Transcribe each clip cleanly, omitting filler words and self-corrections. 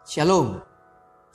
Shalom,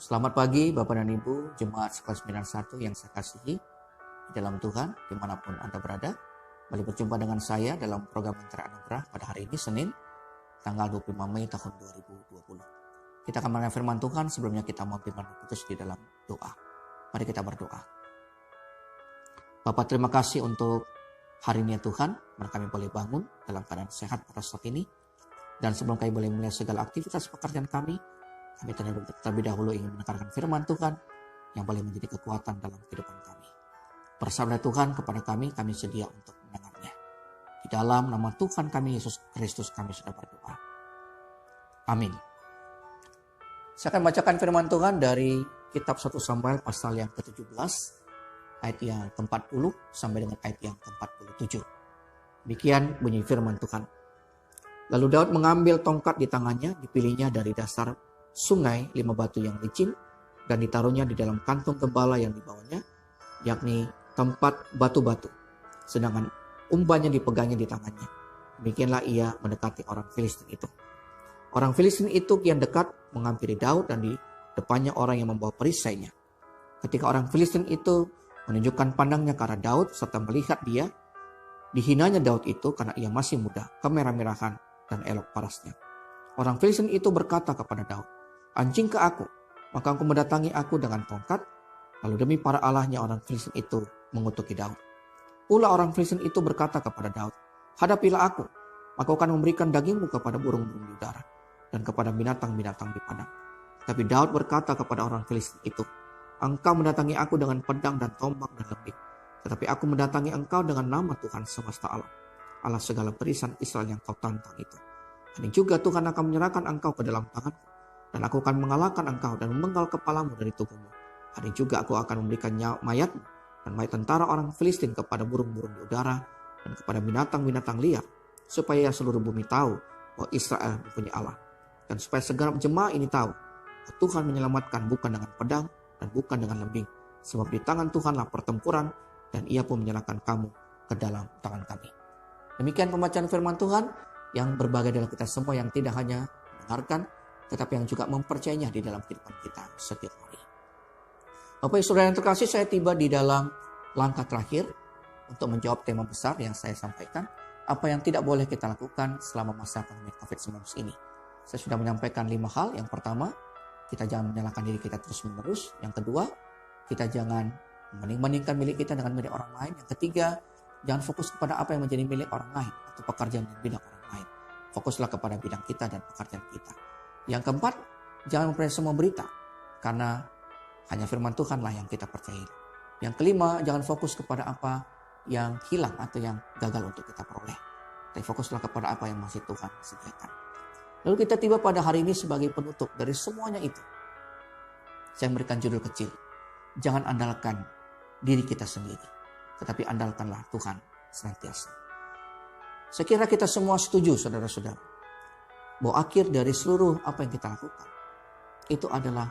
selamat pagi Bapak dan Ibu Jemaat Sekelas 91 yang saya kasihi di dalam Tuhan dimanapun Anda berada. Kembali berjumpa dengan saya dalam program Mentera Anugerah pada hari ini Senin tanggal 25 Mei tahun 2020. Kita akan mendengar firman Tuhan. Sebelumnya kita mau firman Kudus di dalam doa. Mari kita berdoa. Bapak, terima kasih untuk hari ini ya Tuhan, mereka kami boleh bangun dalam keadaan sehat pada saat ini. Dan sebelum kami boleh mulai segala aktivitas pekerjaan kami terlebih dahulu ingin menekankan firman Tuhan yang boleh menjadi kekuatan dalam kehidupan kami. Bersama Tuhan kepada kami sedia untuk mendengarnya. Di dalam nama Tuhan kami Yesus Kristus kami sudah berdoa. Amin. Saya akan bacakan firman Tuhan dari kitab 1 Samuel pasal yang ke-17 ayat yang ke-40 sampai dengan ayat yang ke-47. Demikian bunyi firman Tuhan. Lalu Daud mengambil tongkat di tangannya, dipilihnya dari dasar sungai 5 batu yang licin dan ditaruhnya di dalam kantung gembala yang dibawanya, yakni tempat batu-batu. Sedangkan umbannya dipegangnya di tangannya. Demikianlah ia mendekati orang Filistin itu. Orang Filistin itu kian dekat menghampiri Daud dan di depannya orang yang membawa perisainya. Ketika orang Filistin itu menunjukkan pandangnya ke arah Daud serta melihat dia, dihinanya Daud itu karena ia masih muda, kemerah-merahan dan elok parasnya. Orang Filistin itu berkata kepada Daud, "Anjing ke aku, maka engkau mendatangi aku dengan tongkat." Lalu demi para allahnya orang Filistin itu mengutuki Daud. Pula orang Filistin itu berkata kepada Daud, "Hadapilah aku, maka aku akan memberikan dagingmu kepada burung-burung di udara dan kepada binatang-binatang di padang." Tapi Daud berkata kepada orang Filistin itu, "Engkau mendatangi aku dengan pedang dan tombak dan lembing, tetapi aku mendatangi engkau dengan nama Tuhan semesta alam, Allah segala barisan Israel yang kau tantang itu. Ini juga Tuhan akan menyerahkan engkau ke dalam tanganku, dan aku akan mengalahkan engkau dan memenggal kepalamu dari tubuhmu. Hari juga aku akan memberikan mayatmu dan mayat tentara orang Filistin kepada burung-burung di udara dan kepada binatang-binatang liar, supaya seluruh bumi tahu bahwa Israel mempunyai Allah. Dan supaya segenap jemaah ini tahu bahwa Tuhan menyelamatkan bukan dengan pedang dan bukan dengan lembing, sebab di tangan Tuhanlah pertempuran dan ia pun menyerahkan kamu ke dalam tangan kami." Demikian pembacaan firman Tuhan yang berbagai dalam kita semua, yang tidak hanya mendengarkan tetapi yang juga mempercayainya di dalam kehidupan kita setiap hari. Bapak Ibu Saudara yang terkasih, saya tiba di dalam langkah terakhir untuk menjawab tema besar yang saya sampaikan, apa yang tidak boleh kita lakukan selama masa pandemi COVID-19 ini. Saya sudah menyampaikan 5 hal. Yang pertama, kita jangan menyalahkan diri kita terus-menerus. Yang kedua, kita jangan membanding-bandingkan milik kita dengan milik orang lain. Yang ketiga, jangan fokus kepada apa yang menjadi milik orang lain atau pekerjaan di bidang orang lain. Fokuslah kepada bidang kita dan pekerjaan kita. Yang keempat, jangan mempercayai semua berita, karena hanya firman Tuhanlah yang kita percayai. Yang kelima, jangan fokus kepada apa yang hilang atau yang gagal untuk kita peroleh, tapi fokuslah kepada apa yang masih Tuhan sediakan. Lalu kita tiba pada hari ini sebagai penutup dari semuanya itu. Saya memberikan judul kecil, jangan andalkan diri kita sendiri, tetapi andalkanlah Tuhan senantiasa. Saya kira kita semua setuju, saudara-saudara, bahwa akhir dari seluruh apa yang kita lakukan itu adalah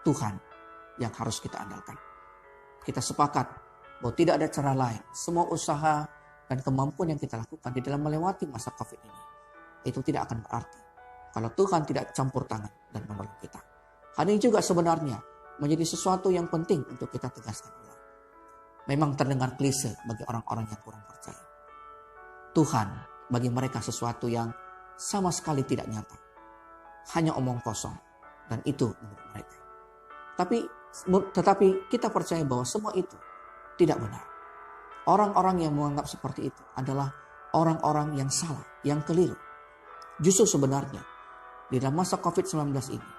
Tuhan yang harus kita andalkan. Kita sepakat bahwa tidak ada cara lain. Semua usaha dan kemampuan yang kita lakukan di dalam melewati masa COVID ini, itu tidak akan berarti kalau Tuhan tidak campur tangan dan menolong kita. Hal ini juga sebenarnya menjadi sesuatu yang penting untuk kita tegaskan ulang. Memang terdengar klise bagi orang-orang yang kurang percaya. Tuhan bagi mereka sesuatu yang sama sekali tidak nyata. Hanya omong kosong. Dan itu menurut mereka. Tetapi kita percaya bahwa semua itu tidak benar. Orang-orang yang menganggap seperti itu adalah orang-orang yang salah, yang keliru. Justru sebenarnya di dalam masa COVID-19 ini,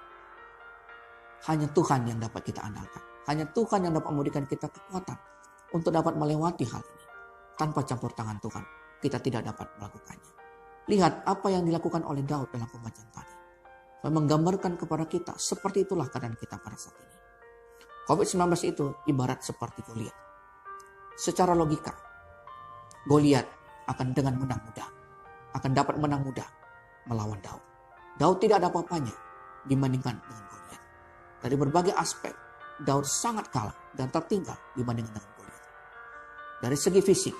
hanya Tuhan yang dapat kita andalkan. Hanya Tuhan yang dapat memberikan kita kekuatan untuk dapat melewati hal ini. Tanpa campur tangan Tuhan, kita tidak dapat melakukannya. Lihat apa yang dilakukan oleh Daud dalam pembacaan tadi. Menggambarkan kepada kita seperti itulah keadaan kita pada saat ini. COVID-19 itu ibarat seperti Goliat. Secara logika, Goliat akan dengan menang mudah, akan dapat menang mudah melawan Daud. Daud tidak ada apa-apanya dibandingkan dengan Goliat. Dari berbagai aspek, Daud sangat kalah dan tertinggal dibandingkan dengan Goliat. Dari segi fisik,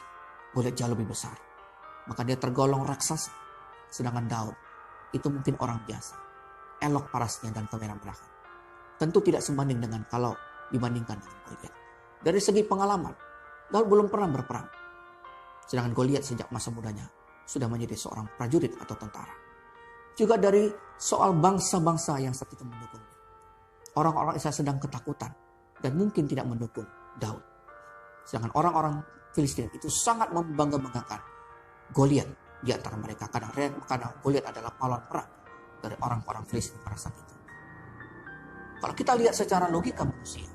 Goliat jauh lebih besar. Maka dia tergolong raksasa. Sedangkan Daud itu mungkin orang biasa. elok parasnya dan kemerah-merahan. Tentu tidak sebanding dengan kalau dibandingkan dengan Goliat. Dari segi pengalaman, Daud belum pernah berperang. Sedangkan Goliat sejak masa mudanya sudah menjadi seorang prajurit atau tentara. Juga dari soal bangsa-bangsa yang saat itu mendukungnya. Orang-orang Israel sedang ketakutan dan mungkin tidak mendukung Daud. Sedangkan orang-orang Filistin itu sangat membangga-banggakan Goliat di antara mereka. Karena Goliat adalah pahlawan perang dari orang-orang Filistin pada saat itu. Kalau kita lihat secara logika manusia,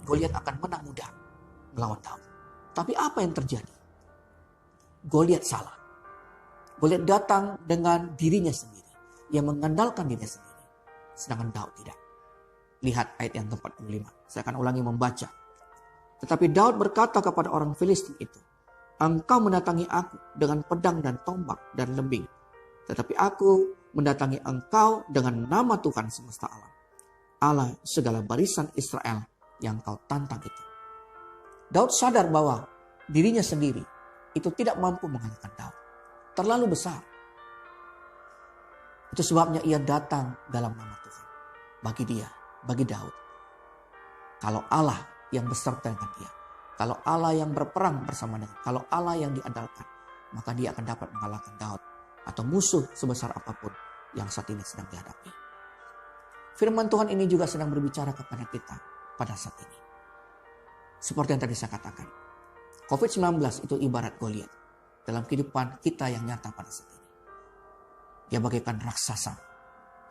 Goliat akan menang mudah melawan Daud. Tapi apa yang terjadi? Goliat salah. Goliat datang dengan dirinya sendiri. Ia mengandalkan dirinya sendiri. Sedangkan Daud tidak. Lihat ayat yang ke-45. Saya akan ulangi membaca. Tetapi Daud berkata kepada orang Filistin itu, "Engkau mendatangi aku dengan pedang dan tombak dan lembing. Tetapi aku mendatangi engkau dengan nama Tuhan semesta alam. Allah segala barisan Israel yang kau tantang itu." Daud sadar bahwa dirinya sendiri itu tidak mampu mengalahkan Daud. Terlalu besar. Itu sebabnya ia datang dalam nama Tuhan. Bagi dia, bagi Daud. Kalau Allah yang beserta dengan dia. Kalau Allah yang berperang bersama dengan. Kalau Allah yang diandalkan. Maka dia akan dapat mengalahkan Daud. Atau musuh sebesar apapun yang saat ini sedang dihadapi. Firman Tuhan ini juga sedang berbicara kepada kita pada saat ini. Seperti yang tadi saya katakan. COVID-19 itu ibarat Goliat dalam kehidupan kita yang nyata pada saat ini. Dia bagaikan raksasa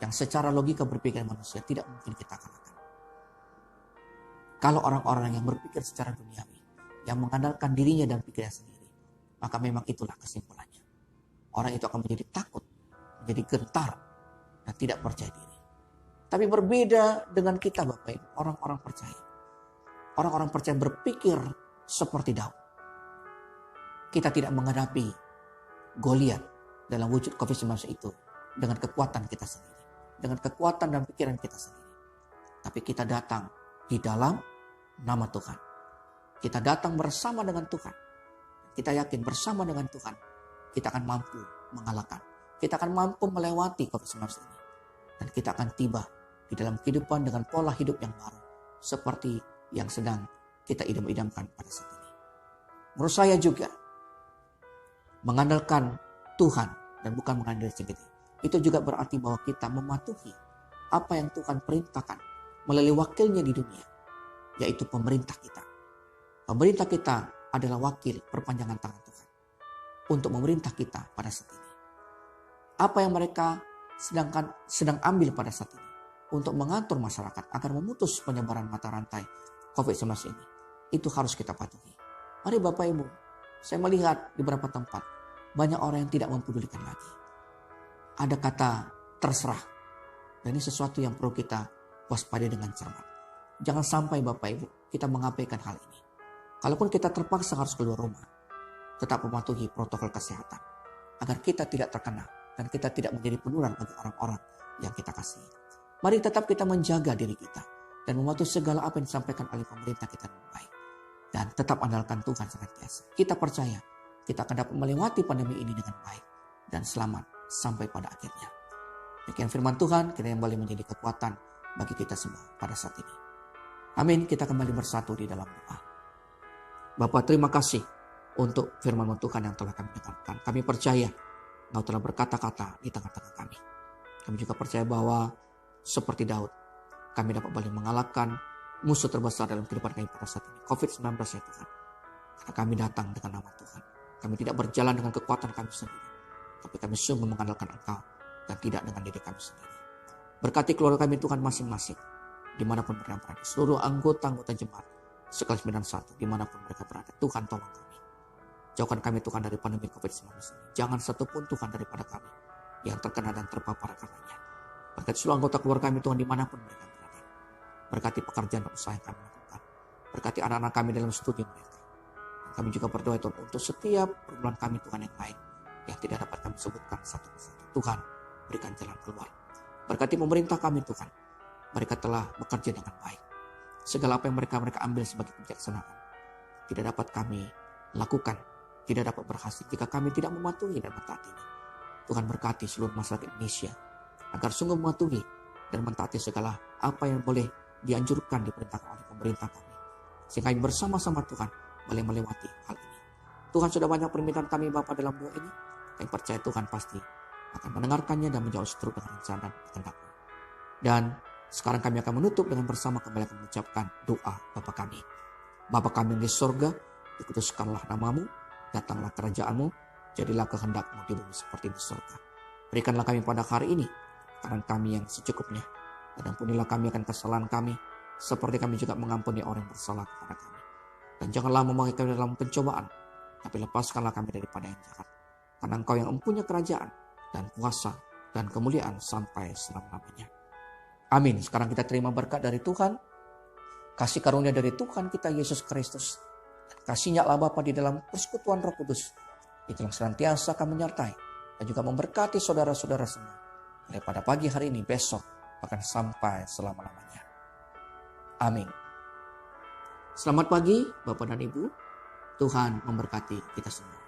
yang secara logika berpikir manusia tidak mungkin kita kalahkan. Kalau orang-orang yang berpikir secara duniawi, yang mengandalkan dirinya dan pikirnya sendiri, maka memang itulah kesimpulannya. Orang itu akan menjadi takut, menjadi gentar, dan tidak percaya diri. Tapi berbeda dengan kita Bapak Ibu, orang-orang percaya. Orang-orang percaya berpikir seperti Daud. Kita tidak menghadapi Goliat dalam wujud COVID-19 itu dengan kekuatan kita sendiri. Dengan kekuatan dan pikiran kita sendiri. Tapi kita datang di dalam nama Tuhan. Kita datang bersama dengan Tuhan. Kita yakin bersama dengan Tuhan kita akan mampu mengalahkan. Kita akan mampu melewati COVID-19 ini. Dan kita akan tiba di dalam kehidupan dengan pola hidup yang baru. Seperti yang sedang kita idam-idamkan pada saat ini. Menurut saya juga, mengandalkan Tuhan dan bukan mengandalkan diri sendiri. Itu juga berarti bahwa kita mematuhi apa yang Tuhan perintahkan melalui wakilnya di dunia. Yaitu pemerintah kita. Pemerintah kita adalah wakil perpanjangan tangan Tuhan. Untuk memerintah kita pada saat ini. Apa yang mereka sedang ambil pada saat ini. Untuk mengatur masyarakat agar memutus penyebaran mata rantai COVID-19 ini. Itu harus kita patuhi. Mari Bapak Ibu, saya melihat di beberapa tempat banyak orang yang tidak mempedulikan lagi. Ada kata terserah. Dan ini sesuatu yang perlu kita waspadai dengan cermat. Jangan sampai Bapak Ibu kita mengabaikan hal ini. Kalaupun kita terpaksa harus keluar rumah, tetap mematuhi protokol kesehatan. Agar kita tidak terkena dan kita tidak menjadi penular bagi orang-orang yang kita kasihi. Mari tetap kita menjaga diri kita dan mematuhi segala apa yang disampaikan oleh pemerintah kita dengan baik. Dan tetap andalkan Tuhan senantiasa. Kita percaya kita akan dapat melewati pandemi ini dengan baik dan selamat sampai pada akhirnya. Demikian firman Tuhan, kiranya kembali menjadi kekuatan bagi kita semua pada saat ini. Amin, kita kembali bersatu di dalam doa. Bapa, terima kasih untuk firman Tuhan yang telah kami dengarkan. Kami percaya Engkau telah berkata-kata di tengah-tengah kami. Kami juga percaya bahwa seperti Daud, kami dapat balik mengalahkan musuh terbesar dalam kehidupan kami pada saat ini. COVID-19 ya Tuhan. Karena kami datang dengan nama Tuhan. Kami tidak berjalan dengan kekuatan kami sendiri. Tapi kami sungguh mengandalkan Engkau. Dan tidak dengan diri kami sendiri. Berkati keluarga kami Tuhan masing-masing. Dimanapun mereka berada. Seluruh anggota-anggota jemaat. Sekelas 91. Dimanapun mereka berada. Tuhan tolong kami. Jauhkan kami Tuhan dari pandemi COVID-19 ini. Jangan satupun Tuhan daripada kami. Yang terkena dan terpapar karenanya. Berkati seluruh anggota keluarga kami Tuhan dimanapun mereka berada. Berkati pekerjaan dan usaha yang kami lakukan. Berkati anak-anak kami dalam studi mereka. Dan kami juga berdoa Tuhan untuk setiap pergumulan kami Tuhan yang lain. Yang tidak dapat kami sebutkan satu persatu. Tuhan berikan jalan keluar. Berkati pemerintah kami Tuhan. Mereka telah bekerja dengan baik. Segala apa yang mereka ambil sebagai kebijaksanaan. Tidak dapat kami lakukan. Tidak dapat berhasil jika kami tidak mematuhi dan mentaatinya. Tuhan berkati seluruh masyarakat Indonesia. agar sungguh mematuhi dan mentaati segala apa yang boleh dianjurkan diperintahkan oleh pemerintah kami. Sehingga kami bersama-sama Tuhan boleh melewati hal ini. Tuhan, sudah banyak permintaan kami Bapa dalam doa ini. Kami percaya Tuhan pasti akan mendengarkannya dan menjawab seturut dengan rencana dan kehendak-Mu. Dan sekarang kami akan menutup dengan bersama kembali akan mengucapkan doa Bapa kami. Bapa kami yang di sorga, dikuduskanlah namamu, datanglah kerajaan-Mu, jadilah kehendak-Mu di bumi seperti di sorga. Berikanlah kami pada hari ini makanan kami yang secukupnya, dan ampunilah kami akan kesalahan kami, seperti kami juga mengampuni orang yang bersalah kepada kami. Dan janganlah membawa kami dalam pencobaan, tapi lepaskanlah kami daripada yang jahat. Karena Engkau yang mempunyai kerajaan dan kuasa dan kemuliaan sampai selama-lamanya. Amin. Sekarang kita terima berkat dari Tuhan, kasih karunia dari Tuhan kita Yesus Kristus, kasihnya Allah Bapa di dalam persekutuan Roh Kudus, itu yang senantiasa akan menyertai dan juga memberkati saudara-saudara semua, mulai pada pagi hari ini, besok, bahkan sampai selama-lamanya. Amin. Selamat pagi Bapak dan Ibu, Tuhan memberkati kita semua.